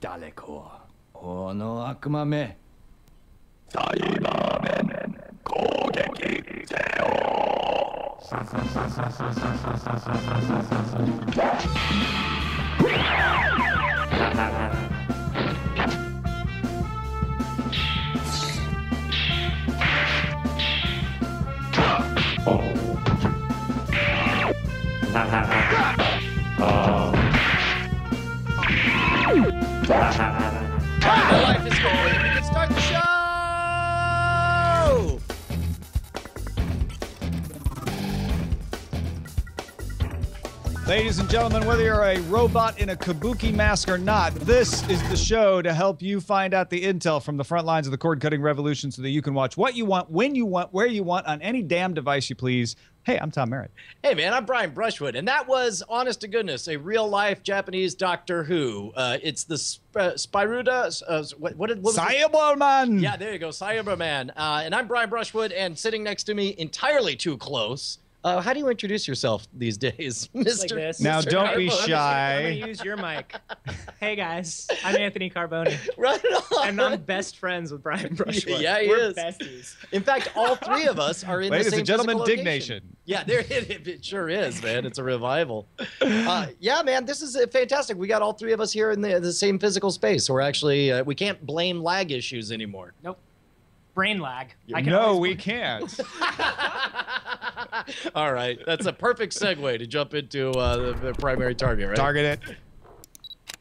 誰かをこの悪魔めサイバーメン攻撃せよ。My life is complete. We can start the show! Ladies and gentlemen, whether you're a robot in a kabuki mask or not, this is the show to help you find out the intel from the front lines of the cord-cutting revolution so that you can watch what you want, when you want, where you want, on any damn device you please. Hey, I'm Tom Merritt. Hey, man, I'm Brian Brushwood, and that was, honest to goodness, a real-life Japanese Doctor Who. It's the Spyruda, what was it? Cyberman! Yeah, there you go, Cyberman. And I'm Brian Brushwood, and sitting next to me, entirely too close. How do you introduce yourself these days, Mr. Like this. Now, Mr. don't be Carbone? shy. I'm going to use your mic. Hey, guys. I'm Anthony Carbone. Right on. And I'm best friends with Brian Brushwood. Yeah, he We're is. besties. In fact, all three of us are in the Ladies same and gentlemen, physical Dig location. Nation. Yeah, there it sure is, man. It's a revival. Yeah, man, this is fantastic. We got all three of us here in the same physical space. We're actually we can't blame lag issues anymore. Nope. Brain lag. No, we can't. All right, that's a perfect segue to jump into the primary target, right? Target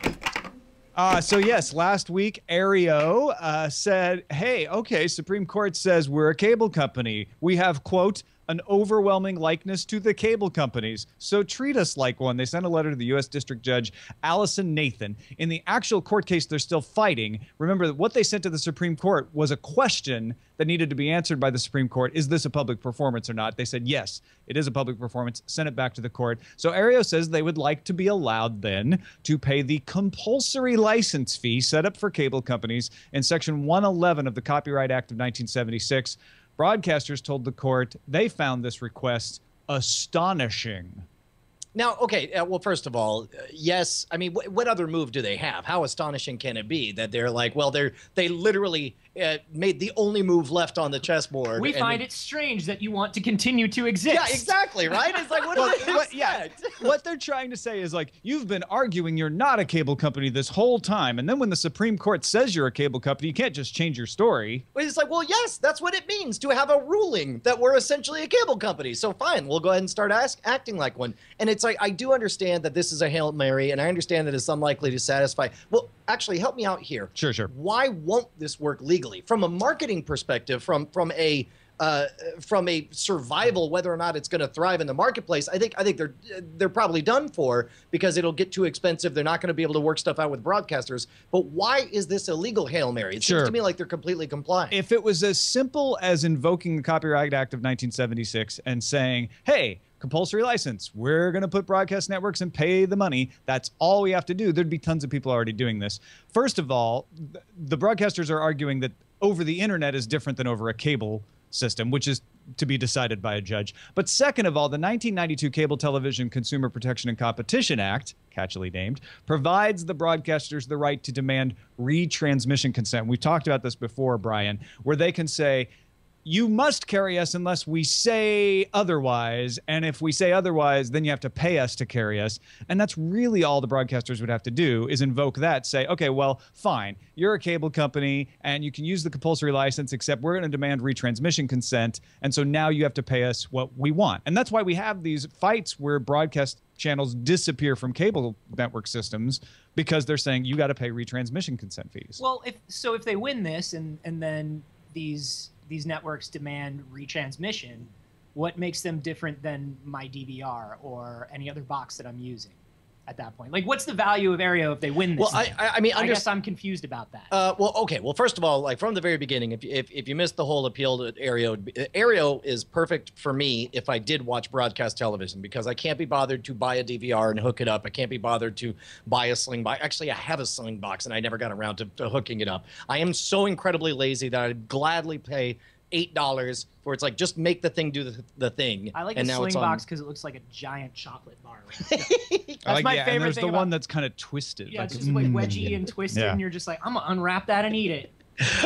it. So yes, last week, Aereo said, hey, okay, Supreme Court says we're a cable company. We have, quote, an overwhelming likeness to the cable companies, so treat us like one. They sent a letter to the U.S. District Judge Allison Nathan. In the actual court case, they're still fighting. Remember that what they sent to the Supreme Court was a question that needed to be answered by the Supreme Court. Is this a public performance or not? They said, yes, it is a public performance. Send it back to the court. So Aereo says they would like to be allowed then to pay the compulsory license fee set up for cable companies in Section 111 of the Copyright Act of 1976. Broadcasters told the court they found this request astonishing. Now, okay, well, first of all, yes. I mean, what other move do they have? How astonishing can it be that they're like, well, they literally made the only move left on the chessboard. We find it strange that you want to continue to exist. Yeah, exactly, right? It's like, what do they expect? What they're trying to say is like, you've been arguing you're not a cable company this whole time, and then when the Supreme Court says you're a cable company, you can't just change your story. It's like, well, yes, that's what it means to have a ruling that we're essentially a cable company. So fine, we'll go ahead and start acting like one. And it's like, I do understand that this is a Hail Mary, and I understand that it's unlikely to satisfy. Well, actually, help me out here. Sure. Why won't this work legally? From a marketing perspective, from a survival, whether or not it's going to thrive in the marketplace, I think they're probably done for, because it'll get too expensive. They're not going to be able to work stuff out with broadcasters. But why is this a legal Hail Mary? It seems to me like they're completely compliant. If it was as simple as invoking the Copyright Act of 1976 and saying, hey, compulsory license, we're going to put broadcast networks and pay the money, that's all we have to do, there'd be tons of people already doing this. First of all, the broadcasters are arguing that over the internet is different than over a cable system, which is to be decided by a judge. But second of all, the 1992 Cable Television Consumer Protection and Competition Act, catchily named, provides the broadcasters the right to demand retransmission consent. We've talked about this before, Brian, where they can say, you must carry us unless we say otherwise. And if we say otherwise, then you have to pay us to carry us. And that's really all the broadcasters would have to do, is invoke that, say, okay, well, fine, you're a cable company and you can use the compulsory license, except we're going to demand retransmission consent. And so now you have to pay us what we want. And that's why we have these fights where broadcast channels disappear from cable network systems, because they're saying you got to pay retransmission consent fees. Well, if they win this and then these networks demand retransmission, what makes them different than my DVR or any other box that I'm using at that point? Like, what's the value of Aereo if they win this? Well, I mean, I guess I'm confused about that. Well, okay. Well, first of all, like from the very beginning, if you missed the whole appeal to Aereo, Aereo is perfect for me if I did watch broadcast television, because I can't be bothered to buy a DVR and hook it up. I can't be bothered to buy a Slingbox. Actually, I have a Slingbox and I never got around to hooking it up. I am so incredibly lazy that I'd gladly pay $8 where it's like, just make the thing do the thing. I like and the now it's Slingbox on. because it looks like a giant chocolate bar. I That's like, my yeah, favorite and there's thing the about- one that's kind of twisted. Yeah, like, it's just like wedgy and twisted, Yeah. and you're just like, I'm gonna unwrap that and eat it.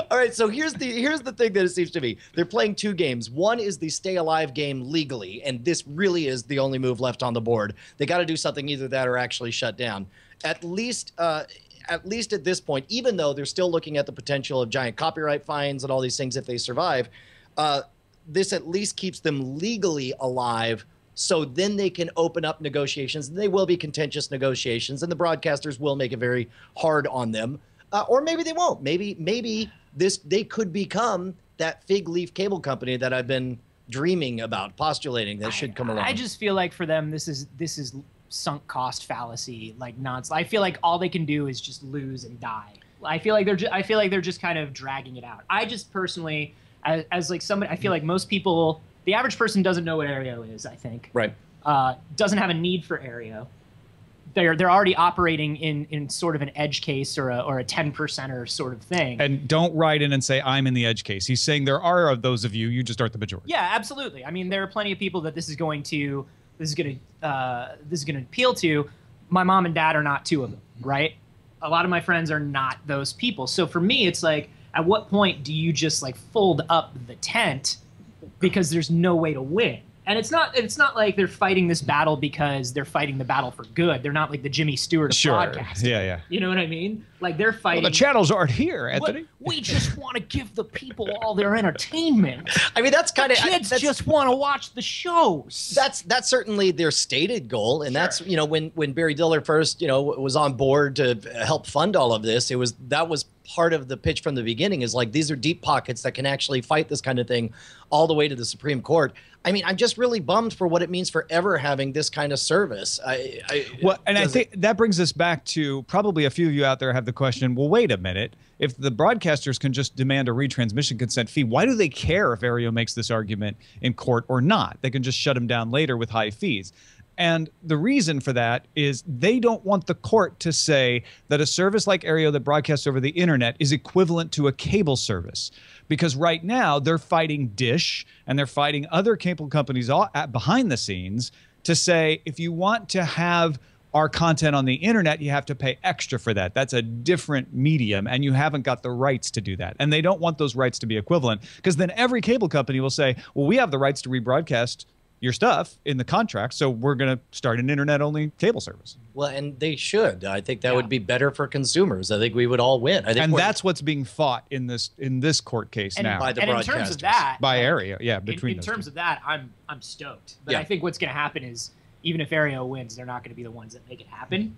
All right, so here's the thing that it seems to be. They're playing two games. One is the stay alive game legally, and this really is the only move left on the board. They got to do something, either that or actually shut down. At least at this point, even though they're still looking at the potential of giant copyright fines and all these things if they survive, this at least keeps them legally alive. So then they can open up negotiations, and they will be contentious negotiations, and the broadcasters will make it very hard on them. Or maybe they won't. Maybe they could become that fig leaf cable company that I've been dreaming about, postulating that should come along. I just feel like for them, this is sunk cost fallacy, like nonsense. I feel like all they can do is just lose and die. I feel like they're just kind of dragging it out. I just personally, as like somebody, I feel like most people, the average person doesn't know what Aereo is. I think right. Doesn't have a need for Aereo. They're already operating in sort of an edge case or a 10%er sort of thing. And don't write in and say I'm in the edge case. He's saying there are of those of you. You just aren't the majority. Yeah, absolutely. I mean, there are plenty of people that this is going to appeal to. My mom and dad are not two of them, right? A lot of my friends are not those people. So for me, it's like, at what point do you just like fold up the tent because there's no way to win? And it's not like they're fighting this battle because they're fighting the battle for good. They're not like the Jimmy Stewart of broadcasting. Yeah. You know what I mean? Like they're fighting. Well, the channels aren't here, Anthony. We just want to give the people all their entertainment. I mean, that's kind of Kids just want to watch the shows. That's certainly their stated goal, and that's when Barry Diller first was on board to help fund all of this. That was part of the pitch from the beginning. Is like, these are deep pockets that can actually fight this kind of thing all the way to the Supreme Court. I mean, I'm just really bummed for what it means for ever having this kind of service. I think that brings us back to probably a few of you out there have the question, well, wait a minute. If the broadcasters can just demand a retransmission consent fee, why do they care if Aereo makes this argument in court or not? They can just shut him down later with high fees. And the reason for that is they don't want the court to say that a service like Aereo that broadcasts over the internet is equivalent to a cable service. Because right now they're fighting Dish and they're fighting other cable companies behind the scenes to say, if you want to have our content on the internet, you have to pay extra for that. That's a different medium, and you haven't got the rights to do that. And they don't want those rights to be equivalent, because then every cable company will say, well, we have the rights to rebroadcast your stuff in the contract, so we're going to start an internet-only cable service. Well, and they should. I think that would be better for consumers. I think we would all win. And that's what's being fought in this court case now. By the and in broadcasters. terms of that, by Aereo, yeah. In terms of that, I'm stoked. But I think what's going to happen is, even if Aereo wins, they're not going to be the ones that make it happen.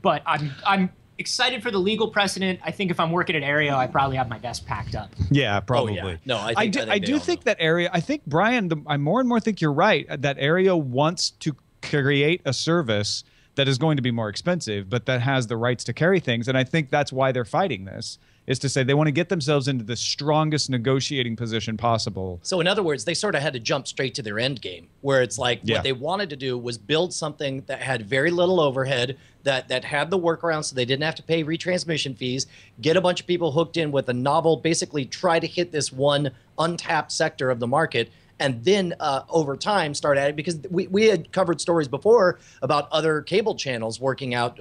But I'm excited for the legal precedent. I think if I'm working at Aereo, I probably have my vest packed up. Yeah, probably. Oh, yeah. No, I do think that Aereo. I think, Brian, I more and more think you're right that Aereo wants to create a service that is going to be more expensive, but that has the rights to carry things. And I think that's why they're fighting this, is to say they want to get themselves into the strongest negotiating position possible. So in other words, they sort of had to jump straight to their end game, where it's like what they wanted to do was build something that had very little overhead, that had the workaround so they didn't have to pay retransmission fees, get a bunch of people hooked in with a novel, basically try to hit this one untapped sector of the market, and then over time start adding, because we had covered stories before about other cable channels working out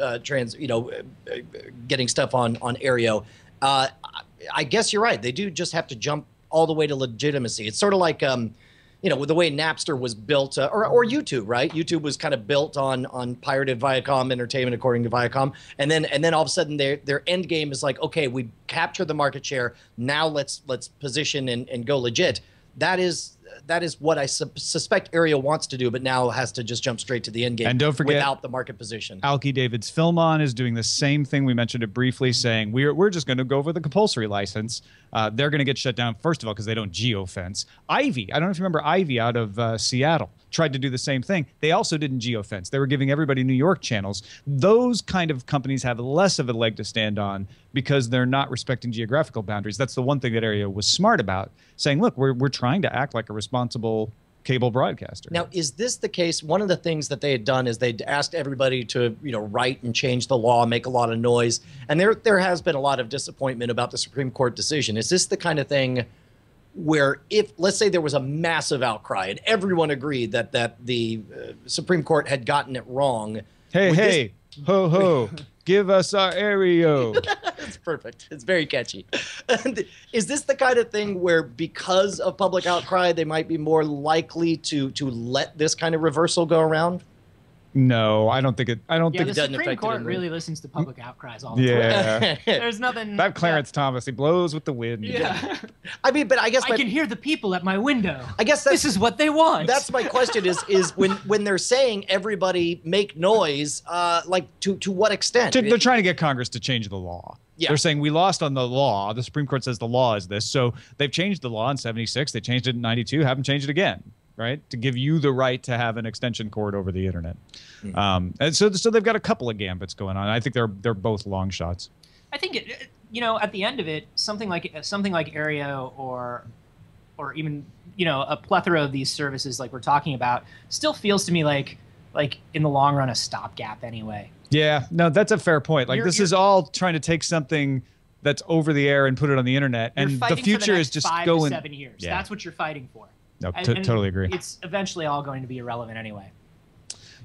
getting stuff on Aereo. I guess you're right. They do just have to jump all the way to legitimacy. It's sort of like, with the way Napster was built, or YouTube, right? YouTube was kind of built on pirated Viacom entertainment, according to Viacom, and then all of a sudden their end game is like, okay, we captured the market share. Now let's position and go legit. That is what I suspect Aereo wants to do, but now has to just jump straight to the end game. And don't forget, without the market position. Alki David's Film On is doing the same thing. We mentioned it briefly, saying we're just going to go over the compulsory license. They're going to get shut down, first of all, because they don't geofence. Ivy, I don't know if you remember Ivy out of Seattle, tried to do the same thing. They also didn't geofence. They were giving everybody New York channels. Those kind of companies have less of a leg to stand on because they're not respecting geographical boundaries. That's the one thing that Aereo was smart about, saying, look, we're trying to act like a responsible cable broadcaster. Now, is this the case? One of the things that they had done is they'd asked everybody to, write and change the law, make a lot of noise. And there has been a lot of disappointment about the Supreme Court decision. Is this the kind of thing where if, let's say there was a massive outcry and everyone agreed that the Supreme Court had gotten it wrong. Hey, ho, ho, give us our Aereo. It's perfect. It's very catchy. And is this the kind of thing where because of public outcry, they might be more likely to let this kind of reversal go around? No, I don't think it. I don't Yeah, think the it. Supreme Court really listens to public outcries all the time. Yeah. There's nothing. That Clarence Thomas, he blows with the wind. Yeah. I mean, but I guess I can hear the people at my window. I guess This is what they want. That's my question is when they're saying everybody make noise, like to what extent? They're trying to get Congress to change the law. Yeah. They're saying we lost on the law. The Supreme Court says the law is this. So they've changed the law in 76. They changed it in 92. Haven't changed it again, right? To give you the right to have an extension cord over the internet. And so they've got a couple of gambits going on. I think they're both long shots. I think at the end of it, something like Aereo or even a plethora of these services like we're talking about still feels to me like in the long run a stopgap anyway. Yeah, no, that's a fair point. Like this is all trying to take something that's over the air and put it on the internet, and the future is just 5 going. to 7 years. Yeah. That's what you're fighting for. No, And totally agree. It's eventually all going to be irrelevant anyway.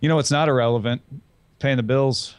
You know, it's not irrelevant. Paying the bills.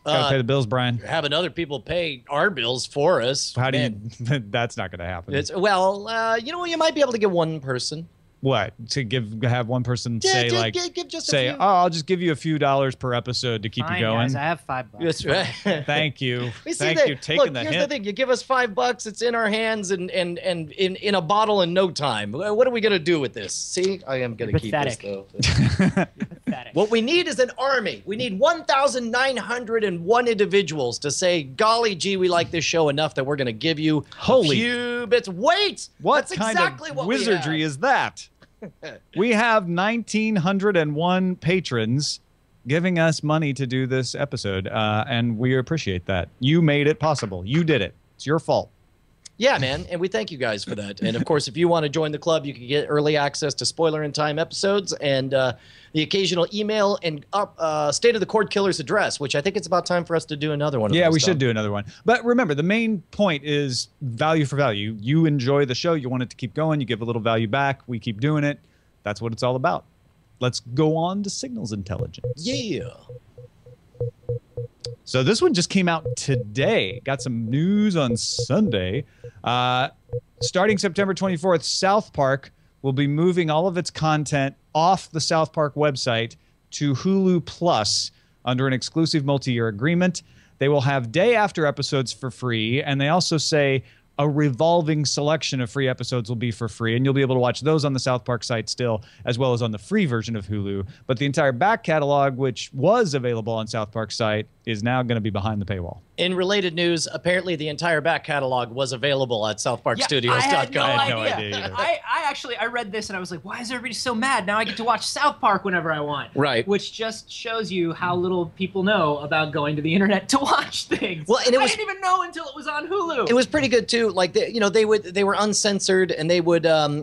Gotta pay the bills, Brian. Having other people pay our bills for us. How do you? That's not going to happen. You might be able to get one person. What, to have one person say give just say, a few. oh, I'll just give you a few dollars per episode to keep Fine, you going. guys, I have $5. That's right. Thank you. Thank you taking the here's hint. the thing: you give us $5, it's in our hands, and in a bottle in no time. What are we gonna do with this? See, I am gonna keep this though. Pathetic. What we need is an army. We need 1,901 individuals to say, "Golly gee, we like this show enough that we're gonna give you a few bits." Wait, what that's kind exactly of what wizardry we have. is that? We have 1,901 patrons giving us money to do this episode, and we appreciate that. You made it possible. You did it. It's your fault. Yeah, man, and we thank you guys for that. And of course, if you want to join the club, you can get early access to spoiler in time episodes and the occasional email and State of the Cordkillers address, which I think it's about time for us to do another one. Yeah, we should do another one. But remember, the main point is value for value. You enjoy the show. You want it to keep going. You give a little value back. We keep doing it. That's what it's all about. Let's go on to signals intelligence. Yeah. So this one just came out today. Got some news on Sunday. Starting September 24th, South Park will be moving all of its content off the South Park website to Hulu Plus under an exclusive multi-year agreement. They will have day after episodes for free, and they also say a revolving selection of free episodes will be for free, and you'll be able to watch those on the South Park site still, as well as on the free version of Hulu. But the entire back catalog, which was available on South Park's site, is now going to be behind the paywall. In related news, apparently the entire back catalog was available at southparkstudios.com. I had no I had no idea. idea either. I read this and I was like, why is everybody so mad? Now I get to watch South Park whenever I want. Right. Which just shows you how little people know about going to the internet to watch things. Well, and I didn't even know until it was on Hulu. It was pretty good too. Like they were uncensored, and they would have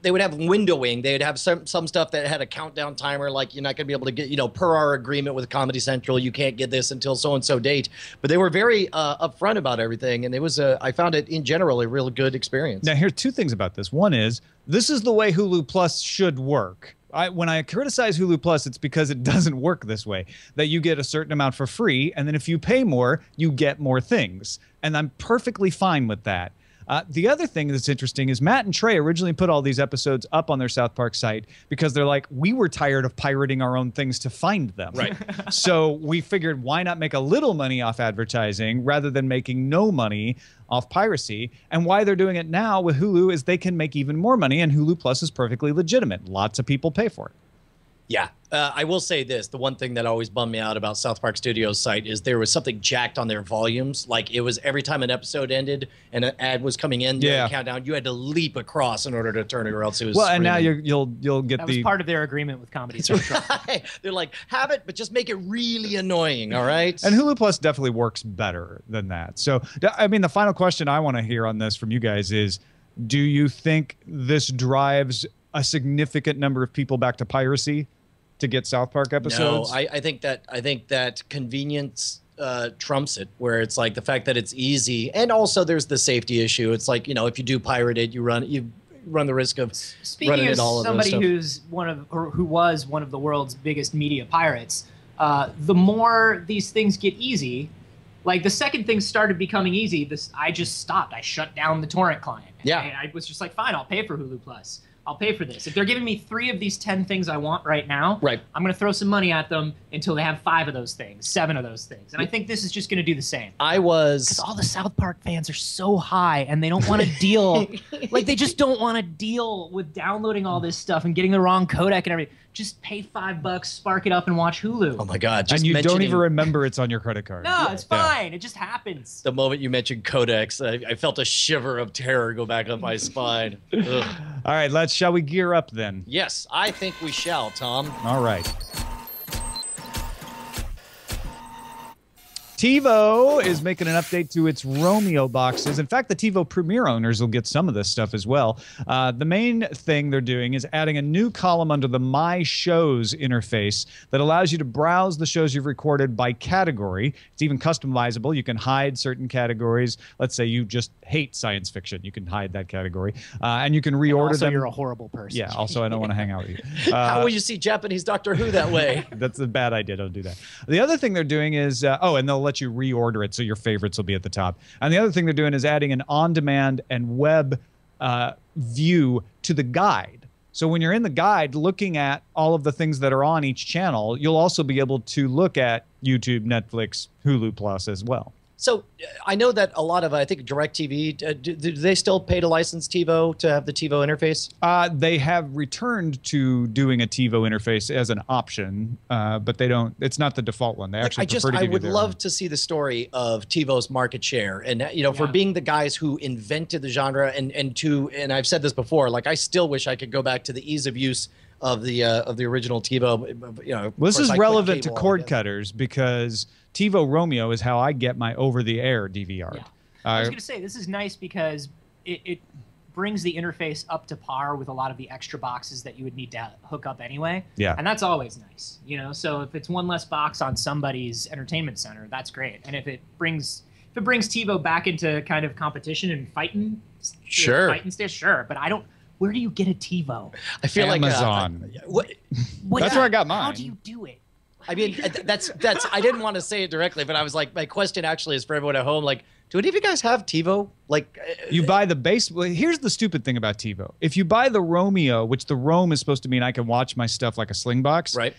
windowing. They'd have some stuff that had a countdown timer, like you're not going to be able to get, per our agreement with Comedy Central, you can't get this until so-and-so date. But they were very upfront about everything, and it was, I found it in general a real good experience. Now, here's two things about this. One is, this is the way Hulu Plus should work. When I criticize Hulu Plus, it's because it doesn't work this way, that you get a certain amount for free, and then if you pay more, you get more things. And I'm perfectly fine with that. The other thing that's interesting is Matt and Trey originally put all these episodes up on their South Park site because they're like, we were tired of pirating our own things to find them. Right. So we figured, why not make a little money off advertising rather than making no money off piracy? And why they're doing it now with Hulu is they can make even more money, and Hulu Plus is perfectly legitimate. Lots of people pay for it. Yeah. I will say this. The one thing that always bummed me out about South Park Studios' site is there was something jacked on their volumes. Like it was every time an episode ended and an ad was coming in, the countdown, you had to leap across in order to turn it, or else it was and now screaming. you'll get that the was part of their agreement with Comedy Central. They're like, have it, but just make it really annoying, all right? And Hulu Plus definitely works better than that. So, I mean, the final question I want to hear on this from you guys is, do you think this drives a significant number of people back to piracy to get South Park episodes? No, I think that convenience trumps it, where it's like the fact that it's easy, and also there's the safety issue. It's like, you know, if you do pirate it, you run the risk of Speaking running of in all of somebody those who was one of the world's biggest media pirates, the more these things get easy, like the second things started becoming easy, I just stopped. I shut down the torrent client. Yeah. I was just like, fine, I'll pay for Hulu Plus. I'll pay for this. If they're giving me 3 of these 10 things I want right now, Right. I'm going to throw some money at them until they have 5 of those things, 7 of those things. And I think this is just going to do the same. Because all the South Park fans are so high and they don't want to deal. Like, they just don't want to deal with downloading all this stuff and getting the wrong codec and everything. Just pay $5, spark it up, and watch Hulu. Oh my God! And you don't even remember it's on your credit card. No, it's fine. It just happens. The moment you mentioned codecs, I felt a shiver of terror go back up my spine. Ugh. All right, shall we gear up then? Yes, I think we shall, Tom. All right. Tivo is making an update to its Romeo boxes. In fact, the Tivo Premier owners will get some of this stuff as well. The main thing they're doing is adding a new column under the My Shows interface that allows you to browse the shows you've recorded by category. It's even customizable. You can hide certain categories. Let's say you just hate science fiction. You can hide that category. And you can reorder them. You're a horrible person. Yeah, also, I don't want to hang out with you. How will you see Japanese Doctor Who that way? That's a bad idea. Don't do that. The other thing they're doing is, and they'll let you reorder it so your favorites will be at the top. And the other thing they're doing is adding an on-demand and web view to the guide. So when you're in the guide looking at all of the things that are on each channel, you'll also be able to look at YouTube, Netflix, Hulu Plus as well. So I know that a lot of, I think, DirecTV, do they still pay to license TiVo to have the TiVo interface? They have returned to doing a TiVo interface as an option, but they don't. It's not the default one. They actually prefer to give I you would their love own. to see the story of TiVo's market share, and for being the guys who invented the genre, and I've said this before, like I still wish I could go back to the ease of use of the original TiVo. Well, this is relevant to Cordkillers because Tivo Roamio is how I get my over-the-air DVR. Yeah. I was going to say, this is nice because it brings the interface up to par with a lot of the extra boxes that you would need to hook up anyway. Yeah. And that's always nice, you know? So if it's one less box on somebody's entertainment center, that's great. And if it brings TiVo back into kind of competition and fighting, sure. But I don't. Where do you get a TiVo? I feel Amazon. like That's where I got mine. How do you do it? I mean, that's. I didn't want to say it directly, but I was like, my question actually is for everyone at home. Like, do any of you guys have TiVo? Like, you buy the base. Well, here's the stupid thing about TiVo. If you buy the Romeo, which the Rome is supposed to mean I can watch my stuff like a Slingbox, right?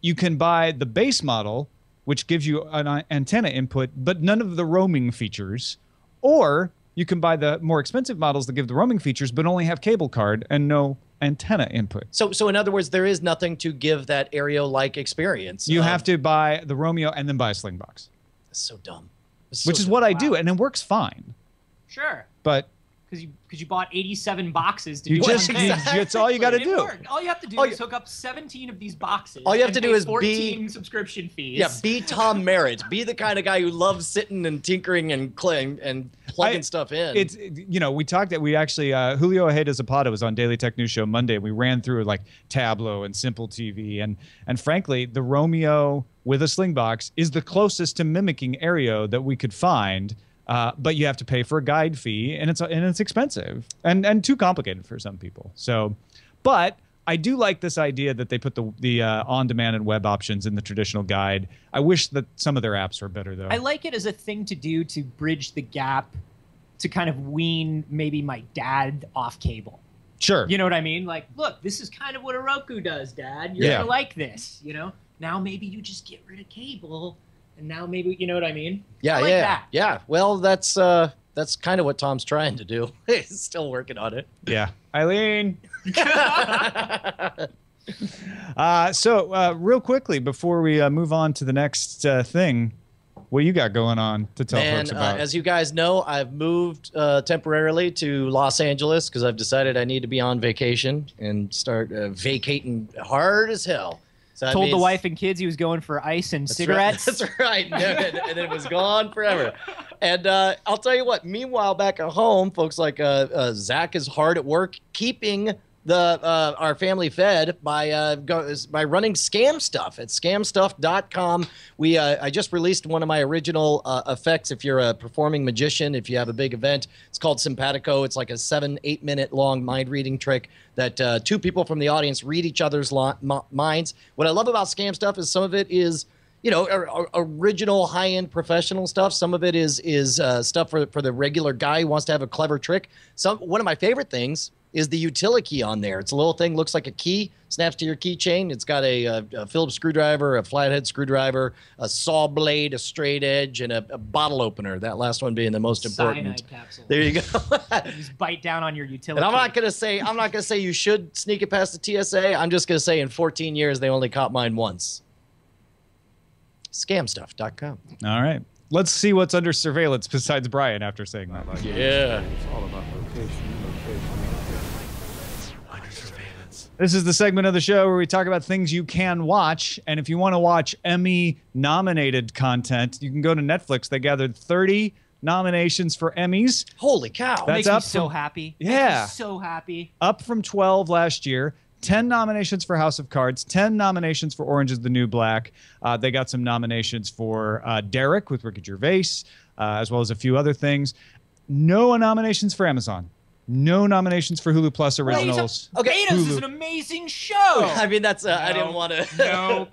You can buy the base model, which gives you an antenna input, but none of the roaming features, or you can buy the more expensive models that give the roaming features, but only have cable card and no antenna input. So in other words, there is nothing to give that Aereo-like experience. You have to buy the Romeo and then buy a Slingbox. That's so dumb. Which is what I do, and it works fine. Sure. But because you bought 87 boxes to you do just it's all you got to do. Worked. All you have to do is hook up 17 of these boxes. All you have to do is 14 subscription fees. Yeah, be Tom Merritt. Be the kind of guy who loves sitting and tinkering and plugging stuff in. It's we actually Julio Ojeda Zapata was on Daily Tech News Show Monday. We ran through like Tableau and Simple TV, and frankly, the Romeo with a Slingbox is the closest to mimicking Aereo that we could find. But you have to pay for a guide fee, and it's expensive and too complicated for some people. So, but I do like this idea that they put the on-demand and web options in the traditional guide. I wish that some of their apps were better, though. I like it as a thing to do to bridge the gap to kind of wean maybe my dad off cable. Sure. You know what I mean? Like, look, this is kind of what a Roku does, Dad. You're gonna like this, you know? Now maybe you just get rid of cable. And now maybe, you know what I mean? Yeah, I like that. Yeah. Well, that's kind of what Tom's trying to do. He's still working on it. Yeah. Eileen. So real quickly, before we move on to the next thing, what you got going on to tell folks about? As you guys know, I've moved temporarily to Los Angeles because I've decided I need to be on vacation and start vacating hard as hell. So Told the wife and kids he was going for ice and cigarettes. Right, that's right. And it was gone forever. And I'll tell you what, meanwhile, back at home, folks like Zach is hard at work keeping our family fed by running Scam Stuff at scamstuff.com. I just released one of my original effects. If you're a performing magician, if you have a big event, it's called Simpatico. It's like a 7-8 minute long mind reading trick that two people from the audience read each other's minds. What I love about Scam Stuff is some of it is, you know, original high-end professional stuff. Some of it is stuff for the regular guy who wants to have a clever trick. One of my favorite things is the utility key on there. It's a little thing, looks like a key, snaps to your keychain. It's got a Phillips screwdriver, a flathead screwdriver, a saw blade, a straight edge, and a bottle opener. That last one being the most important. Cyanide capsule. There you go. Just bite down on your utility. And I'm not gonna say you should sneak it past the TSA. I'm just gonna say in 14 years they only caught mine once. Scamstuff.com. All right. Let's see what's under surveillance besides Brian after saying that. Yeah. It's all about location. Under surveillance. This is the segment of the show where we talk about things you can watch. And if you want to watch Emmy-nominated content, you can go to Netflix. They gathered 30 nominations for Emmys. Holy cow. That's Makes me up so from- happy. Yeah. Makes me so happy. Up from 12 last year. 10 nominations for House of Cards, 10 nominations for Orange is the New Black. They got some nominations for Derek with Ricky Gervais, as well as a few other things. No nominations for Amazon. No nominations for Hulu Plus Originals. Okay. Aereos is Hulu. an amazing show. I mean, that's I didn't want to. Nope.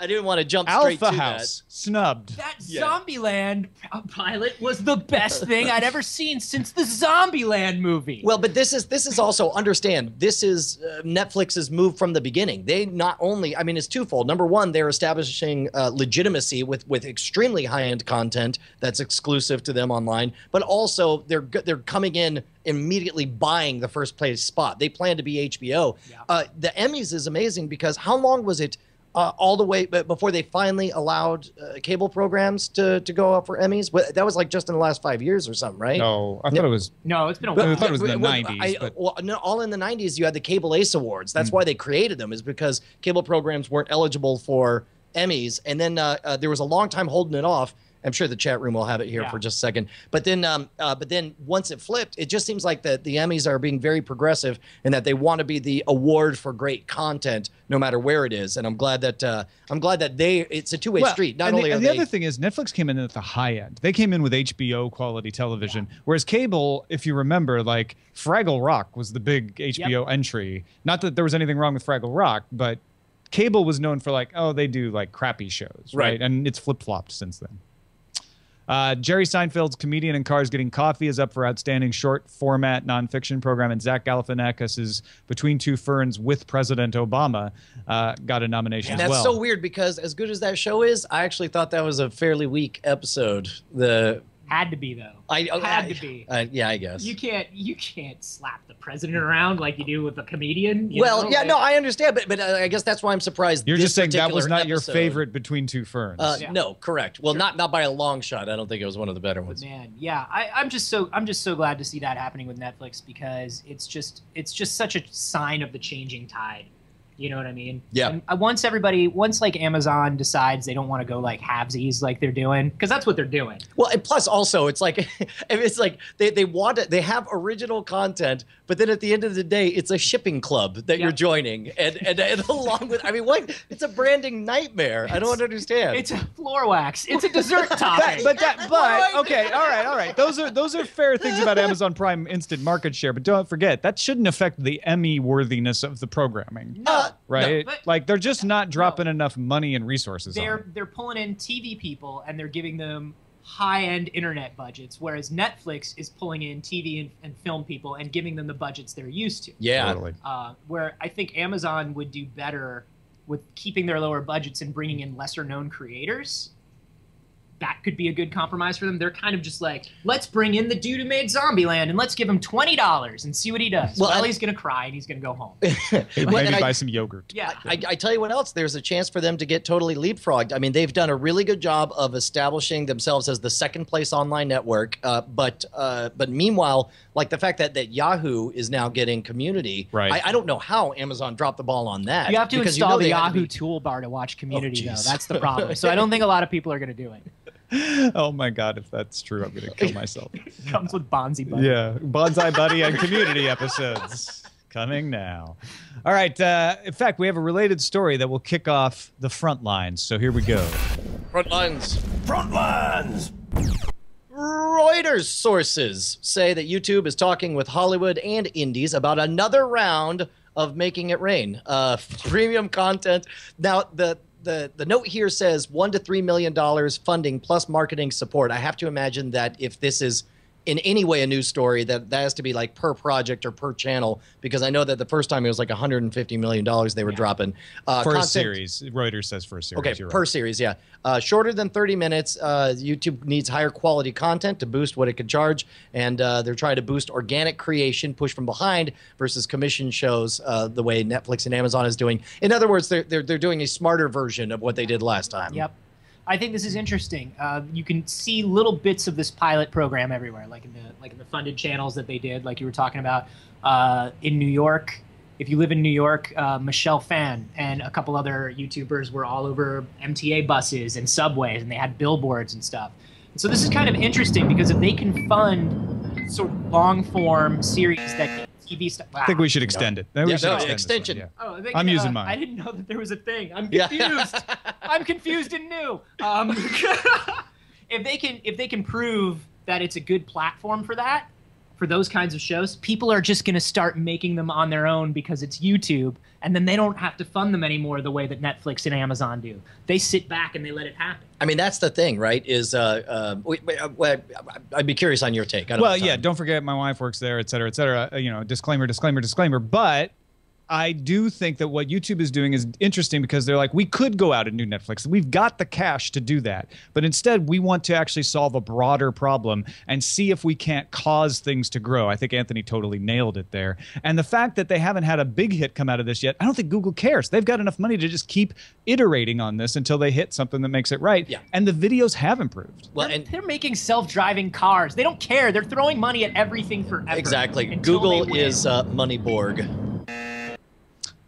I didn't want to jump straight Alpha to House, snubbed. That Zombieland pilot was the best thing I'd ever seen since the Zombieland movie. Well, but this is also, understand, this is Netflix's move from the beginning. They not only, I mean, it's twofold. Number one, they're establishing legitimacy with extremely high-end content that's exclusive to them online, but also they're coming in immediately buying the first place spot. They plan to be HBO. Yeah. The Emmys is amazing because how long was it all the way before they finally allowed cable programs to go up for Emmys? That was like just in the last 5 years or something, right? No, I thought it was. No, it's been a I while. thought it was in the 90s. But Well, no, all in the 90s, you had the Cable Ace Awards. That's why they created them, is because cable programs weren't eligible for Emmys. And then there was a long time holding it off. I'm sure the chat room will have it here for just a second. But then once it flipped, it just seems like the Emmys are being very progressive and that they want to be the award for great content, no matter where it is. And I'm glad that it's a two-way street. Not only are the other thing is Netflix came in at the high end. They came in with HBO quality television, whereas cable, if you remember, like Fraggle Rock was the big HBO entry. Not that there was anything wrong with Fraggle Rock, but cable was known for like, oh, they do like crappy shows, right? And it's flip-flopped since then. Jerry Seinfeld's Comedian in Cars Getting Coffee is up for Outstanding Short Format Nonfiction Program, and Zach Galifianakis' Between Two Ferns with President Obama got a nomination as well. That's so weird because as good as that show is, I actually thought that was a fairly weak episode. Had to be though. Had to be. Yeah, I guess. You can't slap the president around like you do with a comedian. No, I understand, but I guess that's why I'm surprised. You're just saying that was not your episode. favorite Between Two Ferns. No, correct. Well, not by a long shot. I don't think it was one of the better ones. Man, yeah, I'm just so glad to see that happening with Netflix because it's just such a sign of the changing tide. You know what I mean? Yeah. And once like Amazon decides they don't want to go like halvesies like they're doing, because that's what they're doing. Well, and plus also it's like they have original content, but then at the end of the day, it's a shipping club that you're joining, and along with, I mean, what? It's a branding nightmare. I don't understand. It's a floor wax. It's a dessert topping. But okay, all right. Those are fair things about Amazon Prime instant market share, but don't forget that shouldn't affect the Emmy worthiness of the programming. Right? No, like they're just not dropping enough money and resources on it. They're pulling in TV people and they're giving them high-end internet budgets, whereas Netflix is pulling in TV and film people and giving them the budgets they're used to. Yeah. Totally. Where I think Amazon would do better with keeping their lower budgets and bringing in lesser-known creators. That could be a good compromise for them. They're kind of just like, let's bring in the dude who made Zombieland and let's give him $20 and see what he does. Well, he's going to cry and he's going to go home. Maybe buy some yogurt. Yeah. I tell you what else, there's a chance for them to get totally leapfrogged. I mean, they've done a really good job of establishing themselves as the second place online network. But meanwhile, like the fact that Yahoo is now getting Community, right? I don't know how Amazon dropped the ball on that. You have to install the Yahoo to toolbar to watch Community, though. That's the problem. So I don't think a lot of people are going to do it. Oh my God, if that's true, I'm going to kill myself. Comes with Bonzi Buddy. Yeah, Bonsai Buddy and Community episodes. Coming now. All right. In fact, we have a related story that will kick off the front lines. So here we go. Front lines. Front lines. Reuters sources say that YouTube is talking with Hollywood and indies about another round of making it rain. Premium content. Now, the note here says $1 to $3 million funding plus marketing support. I have to imagine that if this is in any way a news story, that has to be like per project or per channel, because I know that the first time it was like $150 million they were dropping. For a series. Reuters says for a series. Okay, per series, yeah. Shorter than 30 minutes. YouTube needs higher quality content to boost what it can charge, and they're trying to boost organic creation, push from behind, versus commission shows the way Netflix and Amazon is doing. In other words, they're doing a smarter version of what they did last time. Yep. I think this is interesting. You can see little bits of this pilot program everywhere, like in the funded channels that they did, like you were talking about in New York. If you live in New York, Michelle Phan and a couple other YouTubers were all over MTA buses and subways, and they had billboards and stuff. And so this is kind of interesting because if they can fund sort of long-form series that TV stuff. I think we should extend it. We should extend extension. this one, Oh, I'm using mine. I didn't know that there was a thing. I'm confused. I'm confused and new. If they can prove that it's a good platform for that, for those kinds of shows, people are just going to start making them on their own because it's YouTube, and then they don't have to fund them anymore the way that Netflix and Amazon do. They sit back and they let it happen. I mean, that's the thing, right? Is I'd be curious on your take. Well, yeah, don't forget my wife works there, et cetera, et cetera. Disclaimer, disclaimer, disclaimer. But I do think that what YouTube is doing is interesting because they're like, we could go out and do Netflix. We've got the cash to do that. But instead, we want to actually solve a broader problem and see if we can't cause things to grow. I think Anthony totally nailed it there. And the fact that they haven't had a big hit come out of this yet, I don't think Google cares. They've got enough money to just keep iterating on this until they hit something that makes it right. Yeah. And the videos have improved. Well, they're making self-driving cars. They don't care. They're throwing money at everything forever. Exactly. Google is Moneyborg.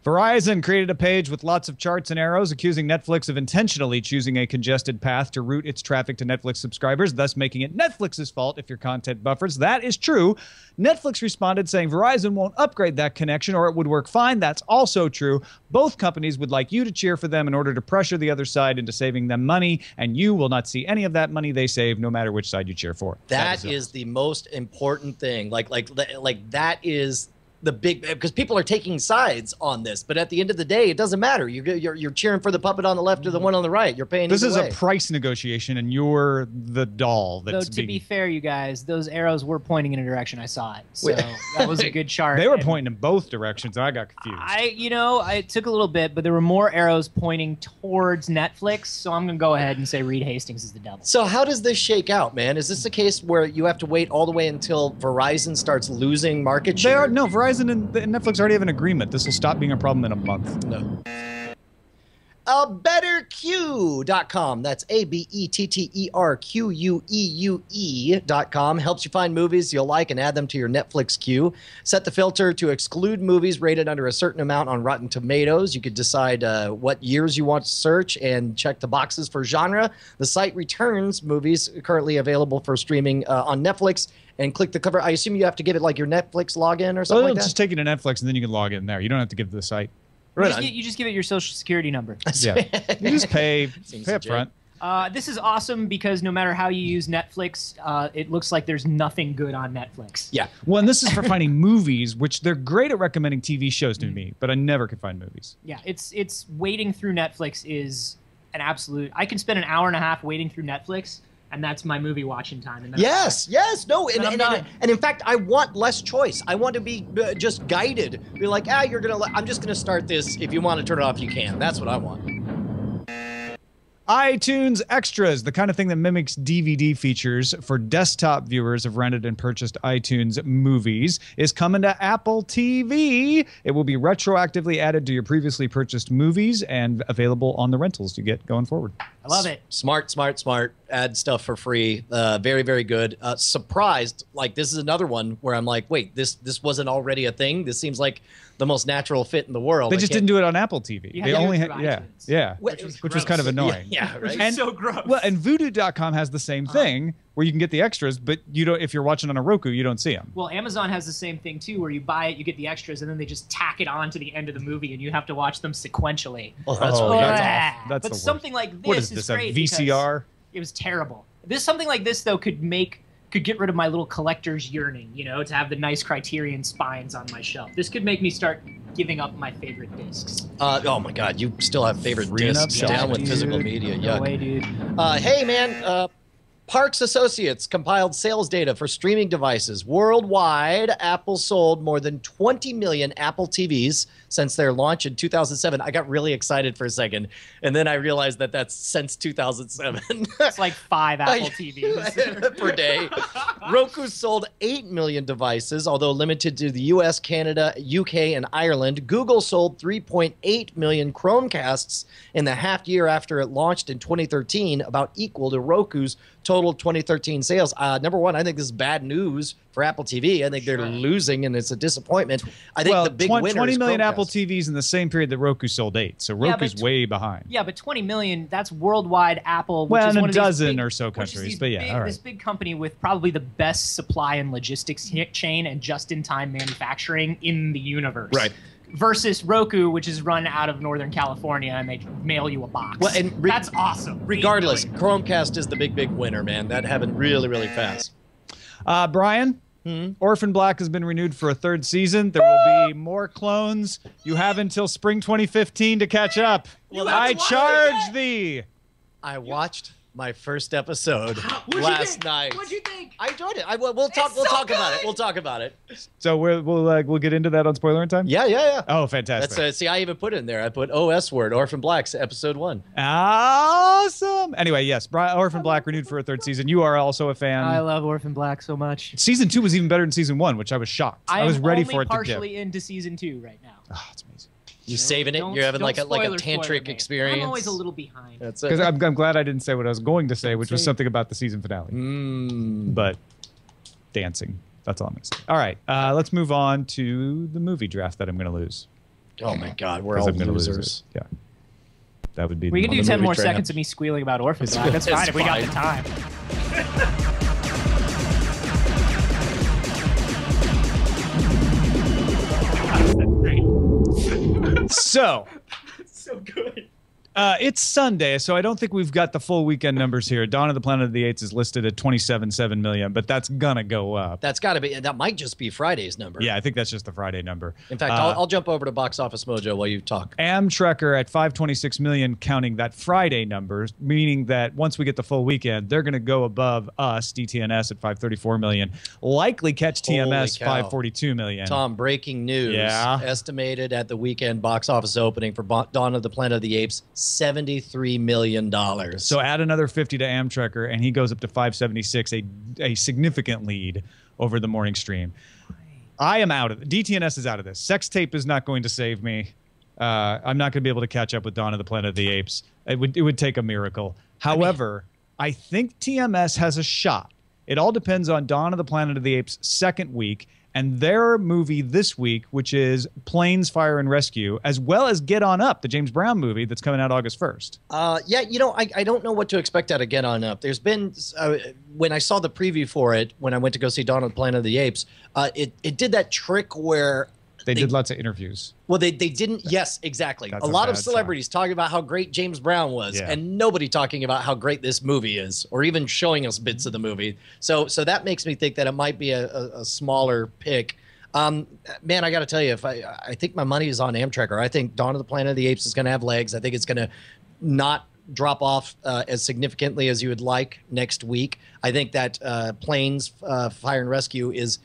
Verizon created a page with lots of charts and arrows accusing Netflix of intentionally choosing a congested path to route its traffic to Netflix subscribers, thus making it Netflix's fault if your content buffers. That is true. Netflix responded saying Verizon won't upgrade that connection or it would work fine. That's also true. Both companies would like you to cheer for them in order to pressure the other side into saving them money, and you will not see any of that money they save no matter which side you cheer for. That is the most important thing. Like that is the big, because people are taking sides on this, but at the end of the day, it doesn't matter. You're cheering for the puppet on the left or the one on the right. You're paying. This is way. A price negotiation, and you're the doll. That's Though to be fair, you guys, those arrows were pointing in a direction. I saw it, so that was a good chart. They were pointing in both directions. I got confused. It took a little bit, but there were more arrows pointing towards Netflix. So I'm gonna go ahead and say Reed Hastings is the devil. So how does this shake out, man? Is this a case where you have to wait all the way until Verizon starts losing market share? No, Verizon and Netflix already have an agreement. This will stop being a problem in a month. No. BetterQue.com. That's ABETTERQUEUE.com. Helps you find movies you'll like and add them to your Netflix queue. Set the filter to exclude movies rated under a certain amount on Rotten Tomatoes. You could decide what years you want to search and check the boxes for genre. The site returns movies currently available for streaming on Netflix. And click the cover. I assume you have to give it like your Netflix login or something like that? Just take you to Netflix and then you can log in there. You don't have to give the site. You just give it your social security number. Yeah. You just pay up front. This is awesome because no matter how you use Netflix, it looks like there's nothing good on Netflix. Yeah. Well, and this is for finding movies, which they're great at recommending TV shows to me, but I never could find movies. Yeah, it's waiting through Netflix is an absolute. I can spend an hour and a half waiting through Netflix, and that's my movie watching time. And yes, no, and in fact, I want less choice. I want to be just guided. Be like, I'm just gonna start this. If you want to turn it off, you can. That's what I want. iTunes Extras, the kind of thing that mimics DVD features for desktop viewers of rented and purchased iTunes movies, is coming to Apple TV. It will be retroactively added to your previously purchased movies and available on the rentals you get going forward. I love it. Smart. Add stuff for free. Very, very good. Surprised. Like, this is another one where I'm like, wait, this wasn't already a thing? This seems like the most natural fit in the world. They just didn't do it on Apple TV. Yeah, they only had, iTunes. yeah. Which was kind of annoying. Yeah, right. Which is so gross. Well, and Voodoo.com has the same thing, where you can get the extras, but you don't. If you're watching on a Roku, you don't see them. Well, Amazon has the same thing too, where you buy it, you get the extras, and then they just tack it on to the end of the movie, and you have to watch them sequentially. Oh, that's Oh, really that's good. awful. That's but the worst. something like this What is this? A great VCR? because it was terrible. Something like this though could get rid of my little collector's yearning, to have the nice Criterion spines on my shelf. This could make me start giving up my favorite discs. Oh my God, you still have favorite Freeing up discs shelf down with space. physical media. No Yuck. way, dude. Hey man, Parks Associates compiled sales data for streaming devices. Worldwide, Apple sold more than 20 million Apple TVs since their launch in 2007. I got really excited for a second, and then I realized that that's since 2007. It's like 5 Apple TVs. per day. Roku sold 8 million devices, although limited to the US, Canada, UK, and Ireland. Google sold 3.8 million Chromecasts in the half year after it launched in 2013, about equal to Roku's total 2013 sales. Number one, I think this is bad news for Apple TV. I think they're losing, and it's a disappointment. I think the big winner 20 is million Chromecast. Apple TVs in the same period that Roku sold 8. So Yeah, Roku's but way behind. Yeah, but 20 million, that's worldwide Apple. Which Well, is in one a of these dozen big- or so which is countries, these but yeah, big- all right. This big company with probably the best supply and logistics chain and just-in-time manufacturing in the universe. Right. Versus Roku, which is run out of Northern California, and they mail you a box. Well, and that's awesome. Regardless, 8 million. Chromecast is the big winner, man. That happened really, really fast. Brian, Orphan Black has been renewed for a 3rd season. There will be more clones. You have until spring 2015 to catch up. Well, I that's charge thee. I watched my first episode What'd you last think? night. What'd you think? I enjoyed it. We'll talk so about it. good. We'll talk about it. So we'll get into that on spoiler in time. Yeah. Oh, fantastic! That's see, I even put it in there. I put OS word Orphan Black's episode 1. Awesome. Anyway, yes, Orphan Black renewed for a 3rd season. You are also a fan. I love Orphan Black so much. Season 2 was even better than season 1, which I was shocked. I was ready for it to dip. I'm partially into season 2 right now. Oh, it's amazing. You saving it? Don't- You're having like a don't spoiler tantric me. experience. I'm always a little behind. That's Because it. I'm glad I didn't say what I was going to say, which was say it. something about the season finale. But dancing. That's all I'm going to say. All right, let's move on to the movie draft that I'm going to lose. Oh my God, we're 'Cause all I'm gonna lose losers. it. Yeah. That would be We can on do the 10 movie more train. seconds of me squealing about Orphan Black. That's it's fine if we got the fine. time. So, So good. it's Sunday, so I don't think we've got the full weekend numbers here. Dawn of the Planet of the Apes is listed at 27.7 million, but that's gonna go up. That's got to be. That might just be Friday's number. Yeah, I think that's just the Friday number. In fact, I'll jump over to Box Office Mojo while you talk. Amtrekker at 526 million, counting that Friday numbers, meaning that once we get the full weekend, they're going to go above us, DTNS, at 534 million. Likely catch TMS, Holy cow. 542 million. Tom, breaking news. Yeah. Estimated at the weekend box office opening for Dawn of the Planet of the Apes, $73 million. So add another 50 to Amtrekker, and he goes up to 576, a significant lead over the morning stream. I am out of it. DTNS is out of this. Sex Tape is not going to save me. I'm not going to be able to catch up with Dawn of the Planet of the Apes. It would take a miracle. However, I think TMS has a shot. It all depends on Dawn of the Planet of the Apes' second week and their movie this week, which is Planes, Fire, and Rescue, as well as Get On Up, the James Brown movie that's coming out August 1st. Yeah, I don't know what to expect out of Get On Up. There's been, when I saw the preview for it, when I went to go see Dawn of the Planet of the Apes, it did that trick where They did lots of interviews. Well, they didn't. Yes, exactly. That's A a lot of bad celebrities talking about how great James Brown was, Yeah. and nobody talking about how great this movie is, or even showing us bits of the movie. So that makes me think that it might be a smaller pick. Man, I got to tell you, if I think my money is on Amtrekker. I think Dawn of the Planet of the Apes is going to have legs. I think it's going to not drop off as significantly as you would like next week. I think that Planes, Fire and Rescue is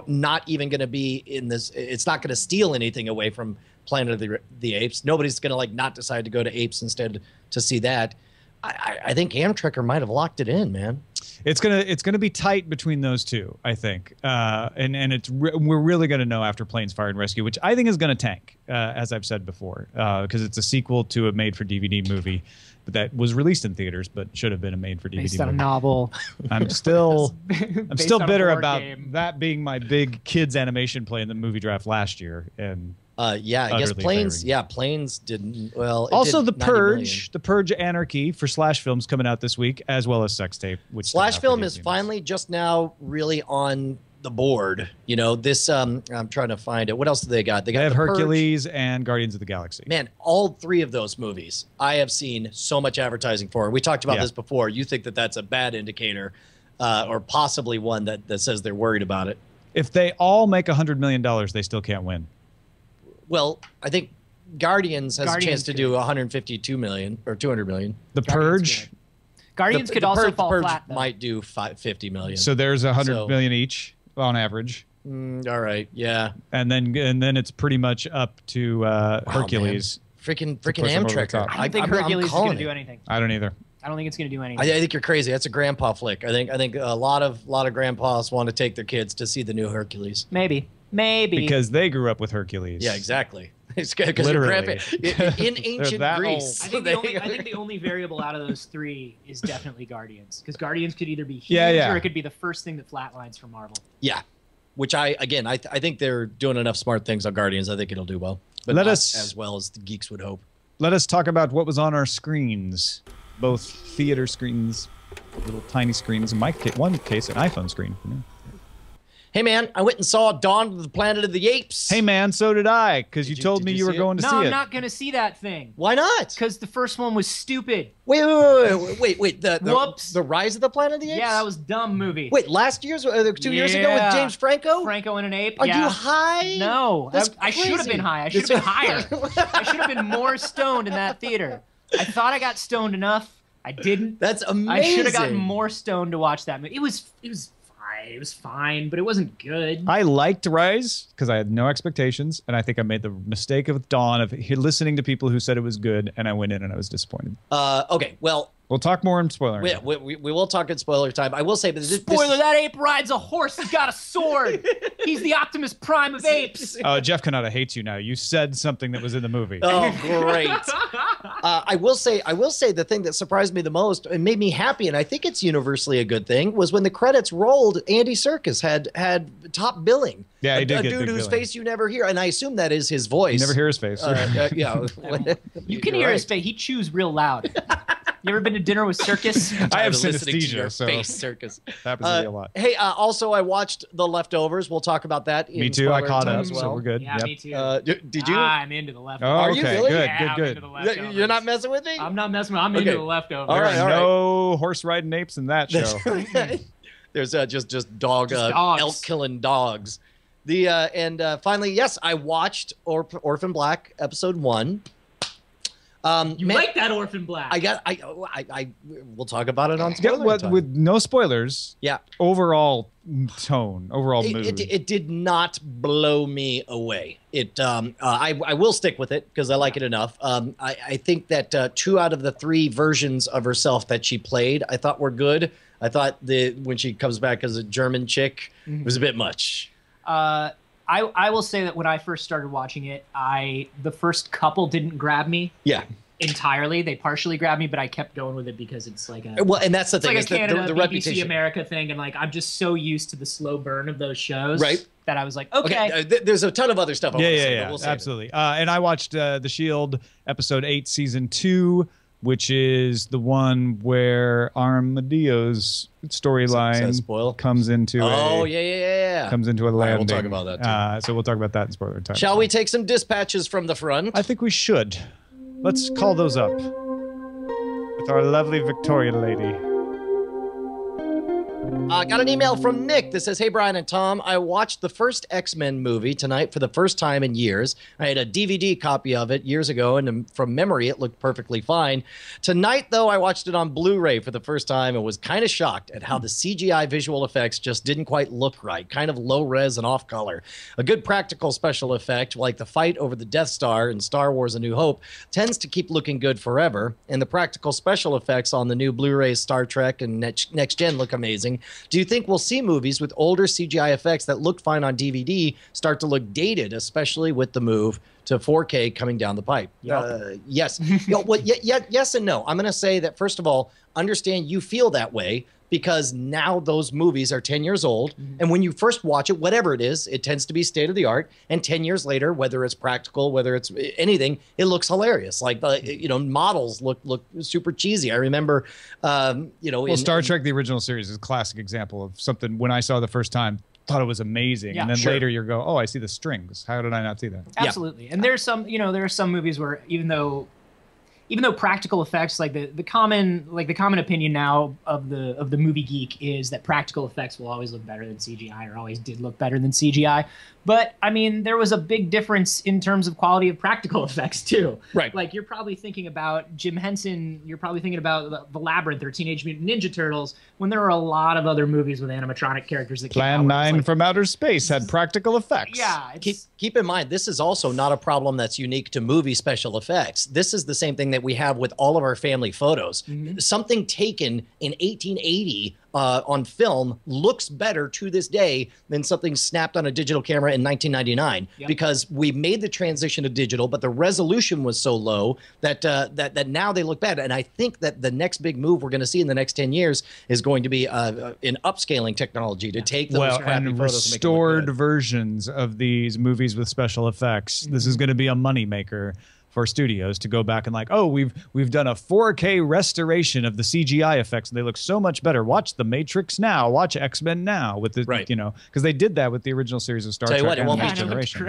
not even going to be in this. It's not going to steal anything away from Planet of the Apes. Nobody's going to not decide to go to Apes instead to see that. I think Amtrekker might have locked it in, man. It's gonna be tight between those two, I think, and we're really gonna know after Planes, Fire, and Rescue, which I think is gonna tank, as I've said before, because it's a sequel to a made-for-DVD movie that was released in theaters but should have been a made-for-DVD Based on a movie. novel. I'm still Based on a bitter board about game. that being my big kids animation play in the movie draft last year, and Yeah, I guess Utterly Planes. failing. Yeah, Planes didn't. Well, it Also, did The 90 million. Purge, The Purge Anarchy for Slash Films coming out this week, as well as Sex Tape. Which Slash Film is finally just now really on the board. You know, this. I'm trying to find it. What else do they got? They got They have The Purge. Hercules and Guardians of the Galaxy. Man, all three of those movies I have seen so much advertising for. We talked about this before. You think that that's a bad indicator, or possibly one that says they're worried about it. If they all make $100 million, they still can't win. Well, I think Guardians has a chance Guardians to could. do 152 million or 200 million. The Purge, Guardians could also fall Purge flat. Though. might do 50 million. so there's $100 million So- each on average. All right, yeah. And then it's pretty much up to Hercules. Freaking push them over the Amtrak. top. I don't think Hercules is going to do anything. I don't either. I don't think it's going to do anything. I think you're crazy. That's a grandpa flick. I think a lot of grandpas want to take their kids to see the new Hercules. Maybe. Because they grew up with Hercules. Yeah, exactly. It's because Literally. in ancient that Greece. I think, the only variable out of those three is definitely Guardians, because Guardians could either be huge Yeah. or it could be the first thing that flatlines for Marvel. Yeah, which I think they're doing enough smart things on Guardians. I think it'll do well, but Let not us- as well as the geeks would hope. Let us talk about what was on our screens, both theater screens, little tiny screens. In my one case, an iPhone screen. Hey man, I went and saw Dawn of the Planet of the Apes. Hey man, so did I, because you Did you- told did me you you were see it? going to No, see I'm it. not going to see that thing. Why not? Because the first one was stupid. Wait. The Whoops. The Rise of the Planet of the Apes. Yeah, that was a dumb movie. Wait, last year's 2 years ago with Yeah. James Franco. Franco and an ape. Are yeah. you high? No, That's I should have crazy. been high. I should have been higher. I should have been more stoned in that theater. I thought I got stoned enough. I didn't. That's amazing. I should have gotten more stoned to watch that movie. It was fine. It was fine, but it wasn't good. I liked Rise because I had no expectations, and I think I made the mistake of Dawn of listening to people who said it was good, and I went in and I was disappointed. Okay, well, We'll talk more in spoiler. we will talk in spoiler time. I will say, but Spoiler: that ape rides a horse. He's got a sword. He's the Optimus Prime of apes. Jeff Kanata hates you now. You said something that was in the movie. Oh, great! I will say the thing that surprised me the most and made me happy, and I think it's universally a good thing, was when the credits rolled. Andy Serkis had top billing. Yeah, he did a get dude big whose billing. face you never hear, and I assume that is his voice. You never hear his face. Yeah, You can hear his face. He chews real loud. You ever been to dinner with Circus? I have listening to your synesthesia, so face circus. happens to me a lot. Hey, also I watched The Leftovers. We'll talk about that. Me in too. I spoiler caught time up, as well. so we're good. Yeah, Yep. me too. Did you? I'm into the Oh, leftovers. Are you okay. really? Good, Yeah, I'm good, into good. the leftovers. You're not messing with me? I'm not messing with. I'm Okay. into the leftovers. All right, There's all right. no horse riding apes in that show. There's just dog dogs. elk killing dogs. Finally, yes, I watched Orphan Black episode 1. You like that Orphan Black? We'll talk about it on Yeah, spoiler time. with no spoilers. Yeah. Overall tone, overall mood. It did not blow me away. I will stick with it because I like it enough. I think that 2 out of the 3 versions of herself that she played, I thought were good. I thought when she comes back as a German chick, it was a bit much. I will say that when I first started watching it, the first couple didn't grab me Yeah. entirely. They partially grabbed me, but I kept going with it because it's like a Well, and that's the it's thing. like a is the Canada BBC reputation. America thing, and like I'm just so used to the slow burn of those shows, Right. that I was like, okay. There's a ton of other stuff. I wanna say, but we'll save it. Absolutely. And I watched The Shield episode 8, season 2, which is the one where Armadillo's Does that storyline spoil? comes into comes into a right, landing. we'll talk about that, too. So we'll talk about that in spoiler time. Shall we take some dispatches from the front? I think we should. Let's call those up with our lovely Victoria lady. Got an email from Nick that says, "Hey, Brian and Tom, I watched the first X-Men movie tonight for the first time in years. I had a DVD copy of it years ago, and from memory, it looked perfectly fine. Tonight, though, I watched it on Blu-ray for the first time and was kind of shocked at how the CGI visual effects just didn't quite look right, kind of low-res and off-color. A good practical special effect, like the fight over the Death Star in Star Wars A New Hope, tends to keep looking good forever, and the practical special effects on the new Blu-ray Star Trek and Next Gen look amazing. Do you think we'll see movies with older CGI effects that looked fine on DVD start to look dated, especially with the move to 4K coming down the pipe. Yes. Yes and no. I'm going to say that, first of all, understand you feel that way because now those movies are 10 years old. And when you first watch it, whatever it is, it tends to be state of the art. And 10 years later, whether it's practical, whether it's anything, it looks hilarious. Like, models look super cheesy. I remember, Star Trek, the original series, is a classic example of something when I saw the first time, thought it was amazing. And then later you go, oh, I see the strings. How did I not see that? Absolutely. Yeah. And there's some, there are some movies where even though practical effects, like the common opinion now of the movie geek is that practical effects will always look better than CGI, or always did look better than CGI. But I mean, there was a big difference in terms of quality of practical effects too. Right. Like, you're probably thinking about Jim Henson, you're probably thinking about the Labyrinth or Teenage Mutant Ninja Turtles, when there are a lot of other movies with animatronic characters that Plan 9 from Outer Space had practical effects. Yeah. Keep in mind, this is also not a problem that's unique to movie special effects. This is the same thing that we have with all of our family photos. Something taken in 1880 on film looks better to this day than something snapped on a digital camera in 1999, because we made the transition to digital, but the resolution was so low that that now they look bad. And I think that the next big move we're going to see in the next 10 years is going to be in upscaling technology to take those crappy and photos restored and make them look good. versions of these movies with special effects. This is going to be a moneymaker for studios to go back and like, oh, we've done a 4K restoration of the CGI effects, and they look so much better. Watch The Matrix now. Watch X-Men now with the because they did that with the original series of Star Trek. What, it won't be Generation.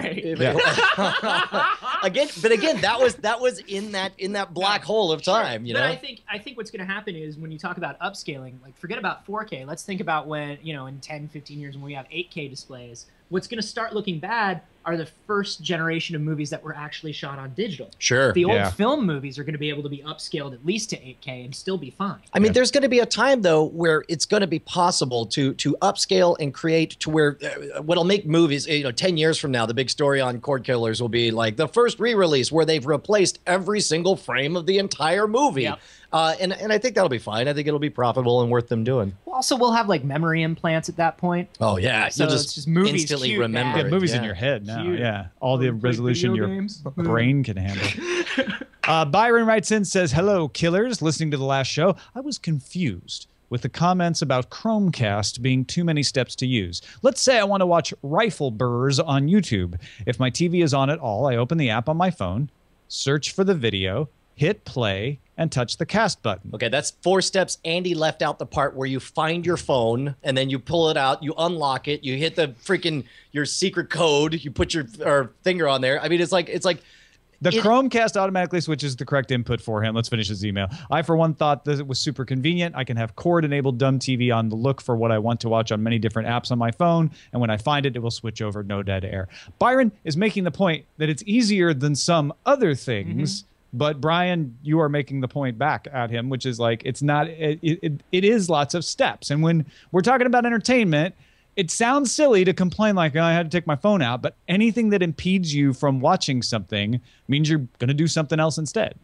again, that was in that black hole of time. But I think what's going to happen is, when you talk about upscaling, like, forget about 4K. Let's think about when, in 10, 15 years when we have 8K displays. What's going to start looking bad are the first generation of movies that were actually shot on digital. Sure. The old film movies are going to be able to be upscaled at least to 8K and still be fine. I mean, there's going to be a time, though, where it's going to be possible to upscale and create to where what'll make movies, 10 years from now, the big story on Cordkillers will be like the first re-release where they've replaced every single frame of the entire movie. Yep. And I think that'll be fine. I think it'll be profitable and worth them doing. Also, we'll have like memory implants at that point. Oh yeah, so you'll it's just movies instantly remember. Yeah, movies in your head now. Cute. Yeah, all the resolution your brain can handle. Byron writes in, says, "Hello, killers. Listening to the last show, I was confused with the comments about Chromecast being too many steps to use. Let's say I want to watch Rifle Burrs on YouTube. If my TV is on at all, I open the app on my phone, search for the video, hit play, and touch the cast button." Okay, that's 4 steps. Andy left out the part where you find your phone and then you pull it out, you unlock it, you hit the freaking your secret code, you put your finger on there. I mean, it's like the Chromecast automatically switches the correct input for him. Let's finish his email. I, for one, thought that it was super convenient. I can have cord-enabled dumb TV on the look for what I want to watch on many different apps on my phone, and when I find it, it will switch over, no dead air. Byron is making the point that it's easier than some other things. But Brian, you are making the point back at him, which is like, it's not, it is lots of steps. And when we're talking about entertainment, it sounds silly to complain like, oh, I had to take my phone out, but anything that impedes you from watching something means you're going to do something else instead.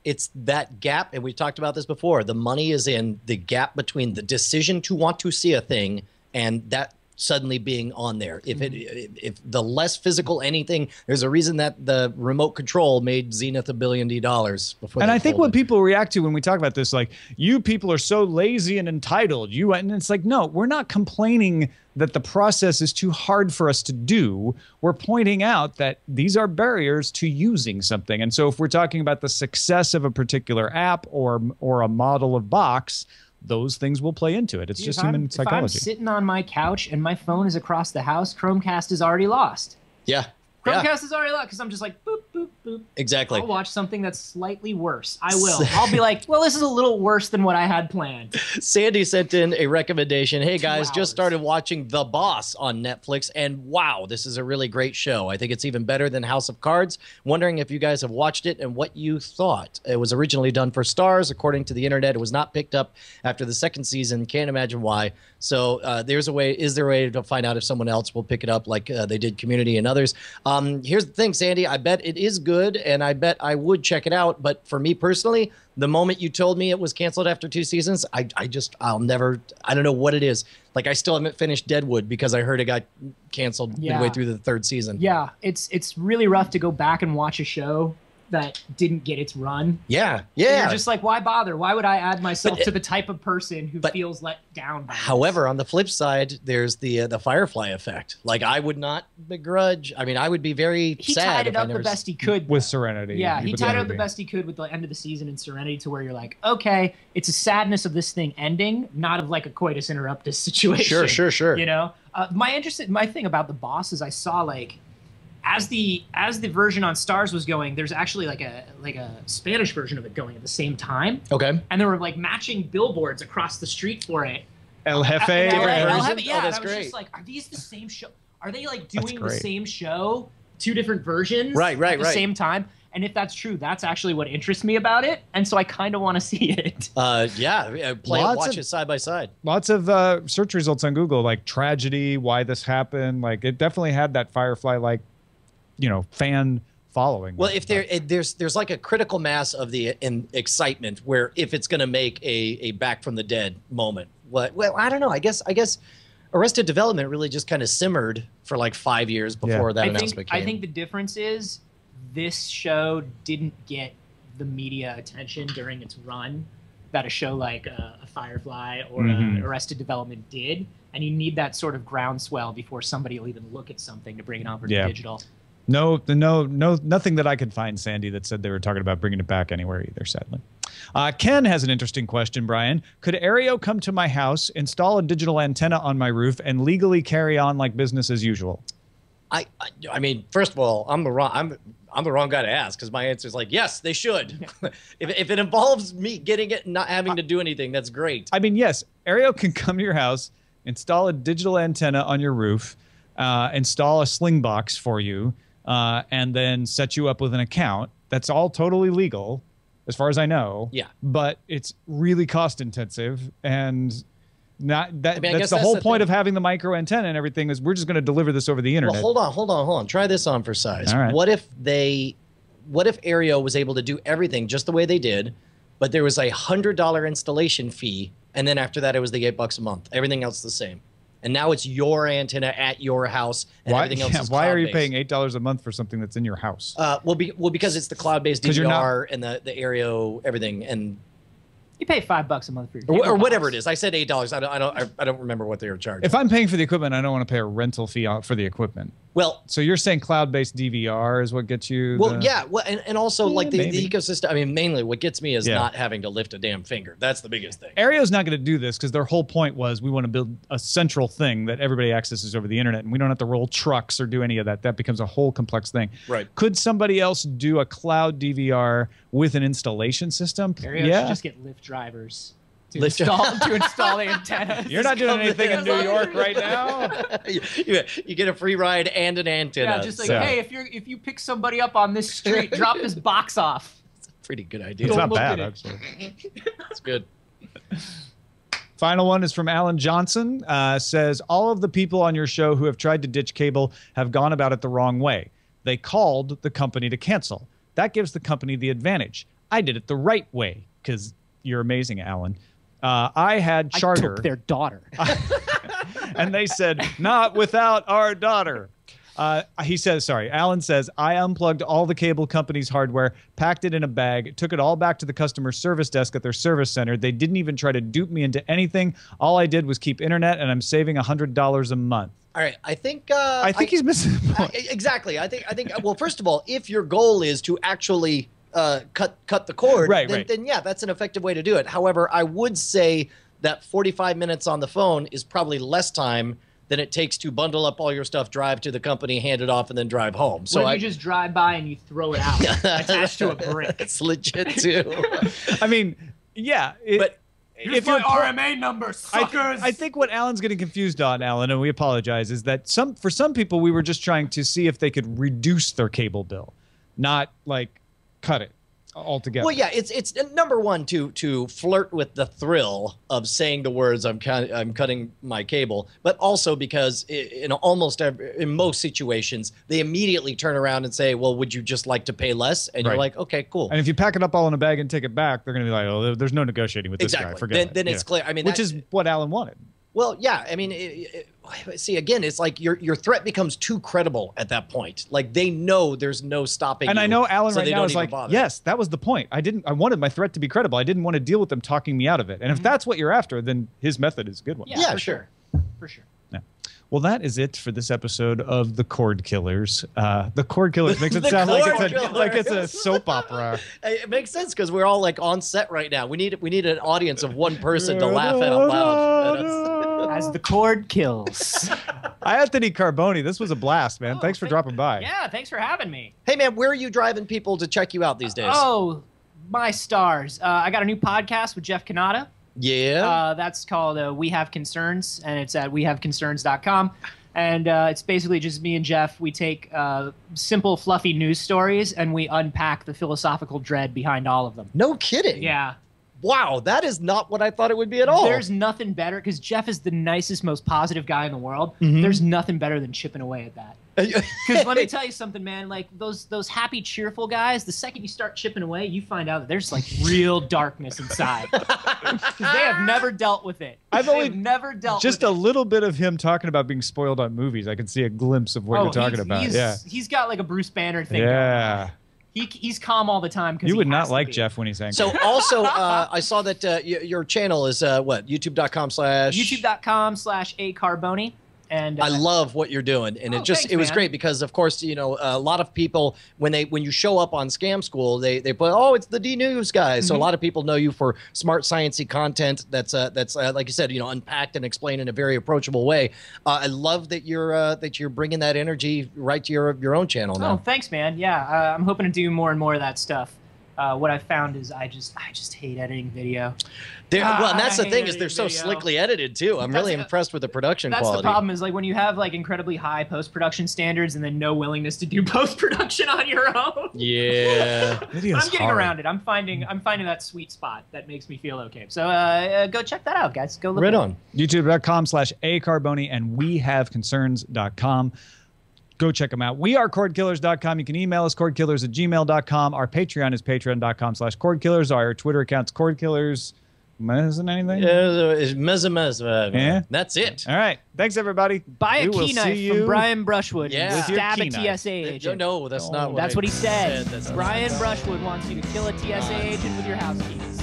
It's that gap, and we talked about this before. The money is in the gap between the decision to want to see a thing and that suddenly being on there. If the less physical anything, there's a reason that the remote control made Zenith $1 billion before. And I think what people react to when we talk about this, like, you people are so lazy and entitled. And it's like, no, we're not complaining that the process is too hard for us to do. We're pointing out that these are barriers to using something. And so if we're talking about the success of a particular app or a model of box, those things will play into it. It's just human psychology. If I'm sitting on my couch and my phone is across the house, Chromecast is already lost. Yeah. Chromecast is already lost because I'm just like, boop, boop, boop. Exactly. I'll watch something that's slightly worse. I will. I'll be like, well, this is a little worse than what I had planned. Sandy sent in a recommendation. Hey, guys, just started watching The Boss on Netflix, and wow, this is a really great show. I think it's even better than House of Cards. Wondering if you guys have watched it and what you thought. It was originally done for Stars. According to the internet, it was not picked up after the 2nd season. Can't imagine why. So there's a way. Is there a way to find out if someone else will pick it up like they did Community and others? Here's the thing, Sandy. I bet it is good. good, and I bet I would check it out. But for me personally, the moment you told me it was canceled after 2 seasons, I'll never, I don't know what it is. Like, I still haven't finished Deadwood because I heard it got canceled midway through the 3rd season. Yeah, it's really rough to go back and watch a show that didn't get its run. Yeah. You're just like, why bother? Why would I add myself to the type of person who feels let down by however, this? on the flip side, there's the Firefly effect. Like, I would not begrudge. I mean, I would be very he sad. tied it up the best he could with Serenity. Yeah, he tied it up the best he could with the end of the season in Serenity, to where you're like, okay, it's a sadness of this thing ending, not of like a coitus interruptus situation. Sure. You know, my thing about The Boss is I saw like, as the version on Stars was going, there's actually like a Spanish version of it going at the same time. Okay. And there were like matching billboards across the street for it. El Jefe. Yeah, that's I was great. just like, are these the same show? Are they like doing the same show, 2 different versions at the same time? And if that's true, that's actually what interests me about it. And so I kind of want to see it. Watch it side by side. Lots of search results on Google, like tragedy, why this happened. Like, it definitely had that Firefly, like, you know, fan following. Well, if there's like a critical mass of the excitement where if it's going to make a Back from the Dead moment. Well, I don't know. I guess Arrested Development really just kind of simmered for like 5 years before that announcement came. I think the difference is this show didn't get the media attention during its run that a show like a Firefly or Arrested Development did, and you need that sort of groundswell before somebody will even look at something to bring it over to digital. No, nothing that I could find, Sandy, that said they were talking about bringing it back anywhere either, sadly. Ken has an interesting question, Brian. Could Aereo come to my house, install a digital antenna on my roof, and legally carry on like business as usual? I mean, first of all, I'm the wrong guy to ask, because my answer is like, yes, they should. if it involves me getting it and not having to do anything, that's great. I mean, yes, Aereo can come to your house, install a digital antenna on your roof, install a Slingbox for you, and then set you up with an account. That's all totally legal, as far as I know. Yeah. But it's really cost intensive, and not that. I mean, that's the whole point of having the micro antenna and everything, is we're just going to deliver this over the internet. Well, hold on. Try this on for size. All right. What if Aereo was able to do everything just the way they did, but there was a $100 installation fee, and then after that it was the $8 a month. Everything else the same. And now it's your antenna at your house, and everything else is why are you cloud-based. paying $8 a month for something that's in your house? Because it's the cloud-based DVR and the Aereo everything, and You pay $5 a month for your or whatever it is. I said $8. I don't remember what they were charging. If I'm paying for the equipment, I don't want to pay a rental fee for the equipment. Well, so you're saying cloud-based DVR is what gets you? Well, yeah. Well, and also like the ecosystem. I mean, mainly what gets me is not having to lift a damn finger. That's the biggest thing. Aereo's not going to do this because their whole point was we want to build a central thing that everybody accesses over the internet, and we don't have to roll trucks or do any of that. That becomes a whole complex thing. Right. Could somebody else do a cloud DVR with an installation system? Aereo should just get Lyft drivers to install the antennas. You're not doing anything in New York right now. You get a free ride and an antenna. Yeah, just like, hey, if you pick somebody up on this street, drop this box off. It's a pretty good idea. It's not bad, actually. It's good. Final one is from Alan Johnson. Says, all of the people on your show who have tried to ditch cable have gone about it the wrong way. They called the company to cancel. That gives the company the advantage. I did it the right way because you're amazing, Alan. I had Charter. I took their daughter. And they said, not without our daughter. He says, sorry, Alan says, I unplugged all the cable company's hardware, packed it in a bag, took it all back to the customer service desk at their service center. They didn't even try to dupe me into anything. All I did was keep internet, and I'm saving $100 a month. All right, I think he's missing the point. Exactly. I think. Well, first of all, if your goal is to actually cut the cord, then yeah, that's an effective way to do it. However, I would say that 45 minutes on the phone is probably less time than it takes to bundle up all your stuff, drive to the company, hand it off, and then drive home. So you just drive by and you throw it out attached to a brick. It's legit too. I mean, yeah, but here's my RMA number, suckers. I think what Alan's getting confused on, Alan, and we apologize, is that for some people we were just trying to see if they could reduce their cable bill, not like cut it. altogether. Well, yeah, it's number one to flirt with the thrill of saying the words I'm cutting my cable, but also because in most situations they immediately turn around and say, well, would you just like to pay less? And you're like, okay, cool. And if you pack it up all in a bag and take it back, they're going to be like, oh, there's no negotiating with this guy. Forget it. Then it's clear. I mean, which is what Alan wanted. Well, yeah. I mean, see, again, it's like your threat becomes too credible at that point. Like they know there's no stopping. And you, I know Alan so right now is like, bother. yes, that was the point. I wanted my threat to be credible. I didn't want to deal with them talking me out of it. And if that's what you're after, then his method is a good one. Yeah, for sure. For sure. Yeah. Well, that is it for this episode of the Cordkillers. The Cordkillers makes it The sound Cordkillers. like it's a soap opera. It makes sense because we're all like on set right now. We need an audience of one person to laugh out loud at us. As the cord kills. Anthony Carboni, this was a blast, man. Thanks for dropping by. Yeah, thanks for having me. Hey, man, where are you driving people to check you out these days? Oh, my stars. I got a new podcast with Jeff Kanata. Yeah. That's called We Have Concerns, and it's at wehaveconcerns.com. And it's basically just me and Jeff. We take simple, fluffy news stories, and we unpack the philosophical dread behind all of them. No kidding. Yeah. Wow, that is not what I thought it would be at all. There's nothing better, because Jeff is the nicest, most positive guy in the world. There's nothing better than chipping away at that. Because let me tell you something, man. Like those happy, cheerful guys, the second you start chipping away, you find out that there's like real darkness inside. Because they have never dealt with it. They've never dealt just with a little bit of him talking about being spoiled on movies. I can see a glimpse of what you're talking about. He's got like a Bruce Banner thing. Yeah. Going on. He's calm all the time. You would not like Jeff when he's angry. So also, I saw that your channel is what? YouTube.com/acarboni. And I love what you're doing, and thanks, it was man. great because, of course, you know, a lot of people when you show up on Scam School, they put, oh, it's the D News guy. So a lot of people know you for smart, sciencey content that's like you said, you know, unpacked and explained in a very approachable way. I love that you're bringing that energy right to your own channel now. Oh, thanks, man. Yeah, I'm hoping to do more and more of that stuff. What I've found is I just hate editing video. Well, and that's the thing is they're so video. slickly edited too. I'm really impressed with the production That's quality. the problem is like when you have like incredibly high post-production standards and then no willingness to do post-production on your own. Yeah. I'm getting around it. I'm finding that sweet spot that makes me feel okay. So go check that out, guys. Go look. Right on. YouTube.com/acarboni and wehaveconcerns.com. Go check them out. We are cordkillers.com. You can email us cordkillers@gmail.com. Our Patreon is patreon.com/cordkillers. Our Twitter account's cordkillers. Isn't anything? Yeah. That's it. All right. Thanks, everybody. Buy a key knife from Brian Brushwood. Yeah. Stab a With your TSA agent. No, that's not what That's what he said. That's Brian Brushwood wants you to kill a TSA agent with your house keys.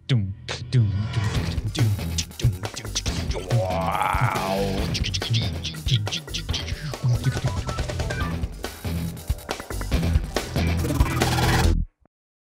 Doom, doom, doom.